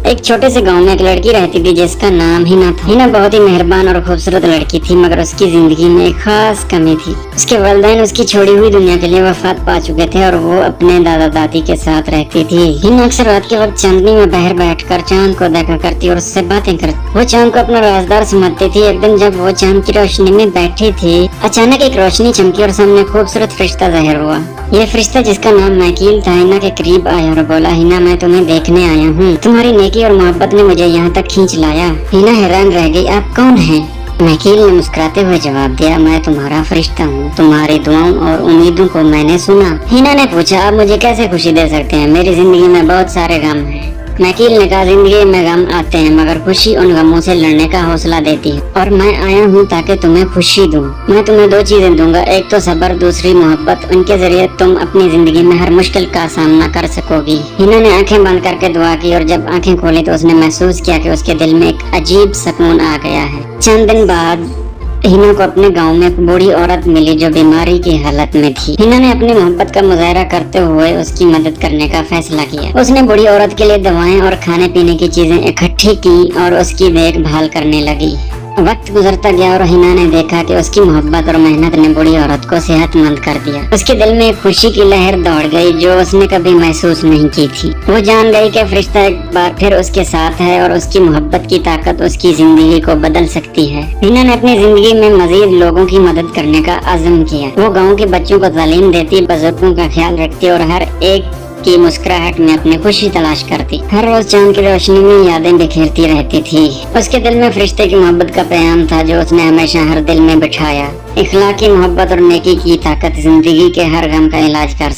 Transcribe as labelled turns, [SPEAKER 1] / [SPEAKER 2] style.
[SPEAKER 1] ایک چھوٹے سے گاؤں میں ایک لڑکی رہتی تھی جس کا نام ہینا تھا۔ ہینا بہت ہی مہربان اور خوبصورت لڑکی تھی، مگر اس کی زندگی میں ایک خاص کمی تھی۔ اس کے والدین اس کی چھوڑی ہوئی دنیا کے لیے وفات پا چکے تھے اور وہ اپنے دادا دادی کے ساتھ رہتی تھی۔ ہینا اکثر رات کے وقت چاندنی میں باہر بیٹھ کر چاند کو دیکھا کرتی اور اس سے باتیں کرتی۔ وہ چاند کو اپنا رازدار سمجھتی تھی۔ ایک دن جب وہ چاند کی روشنی میں بیٹھی تھی، اچانک ایک روشنی چمکی اور سامنے خوبصورت فرشتہ ظاہر ہوا۔ یہ فرشتہ جس کا نام مائیکل تھا ہینا کے قریب آیا اور بولا، ہینا میں تمہیں دیکھنے آیا ہوں، تمہاری نیکی اور محبت نے مجھے یہاں تک کھینچ لایا۔ ہینا حیران رہ گئی، آپ کون ہیں؟ مائیکل نے مسکراتے ہوئے جواب دیا، میں تمہارا فرشتہ ہوں، تمہاری دعاؤں اور امیدوں کو میں نے سنا۔ ہینا نے پوچھا، آپ مجھے کیسے خوشی دے سکتے ہیں؟ میری زندگی میں بہت سارے غم ہیں۔ مائیکل نے کہا، زندگی میں غم آتے ہیں مگر خوشی ان غموں سے لڑنے کا حوصلہ دیتی ہے، اور میں آیا ہوں تاکہ تمہیں خوشی دوں۔ میں تمہیں دو چیزیں دوں گا، ایک تو صبر، دوسری محبت، ان کے ذریعے تم اپنی زندگی میں ہر مشکل کا سامنا کر سکو گی۔ ہینا نے آنکھیں بند کر کے دعا کی اور جب آنکھیں کھولی تو اس نے محسوس کیا کہ اس کے دل میں ایک عجیب سکون آ گیا ہے۔ چند دن بعد ہینا کو اپنے گاؤں میں ایک بوڑھی عورت ملی جو بیماری کی حالت میں تھی۔ ہینا نے اپنی محبت کا مظاہرہ کرتے ہوئے اس کی مدد کرنے کا فیصلہ کیا۔ اس نے بوڑھی عورت کے لیے دوائیں اور کھانے پینے کی چیزیں اکٹھی کی اور اس کی دیکھ بھال کرنے لگی۔ وقت گزرتا گیا اور ہینا نے دیکھا کہ اس کی محبت اور محنت نے بوڑھی عورت کو صحت مند کر دیا۔ اس کے دل میں ایک خوشی کی لہر دوڑ گئی جو اس نے کبھی محسوس نہیں کی تھی۔ وہ جان گئی کہ فرشتہ ایک بار پھر اس کے ساتھ ہے اور اس کی محبت کی طاقت اس کی زندگی کو بدل سکتی ہے۔ ہینا نے اپنی زندگی میں مزید لوگوں کی مدد کرنے کا عزم کیا۔ وہ گاؤں کے بچوں کو تعلیم دیتی، بزرگوں کا خیال رکھتی اور ہر ایک کی مسکراہٹ میں اپنی خوشی تلاش کرتی۔ ہر روز چاند کی روشنی میں یادیں بکھیرتی رہتی تھی۔ اس کے دل میں فرشتے کی محبت کا پیغام تھا جو اس نے ہمیشہ ہر دل میں بٹھایا۔ اخلاقی محبت اور نیکی کی طاقت زندگی کے ہر غم کا علاج کر سکتی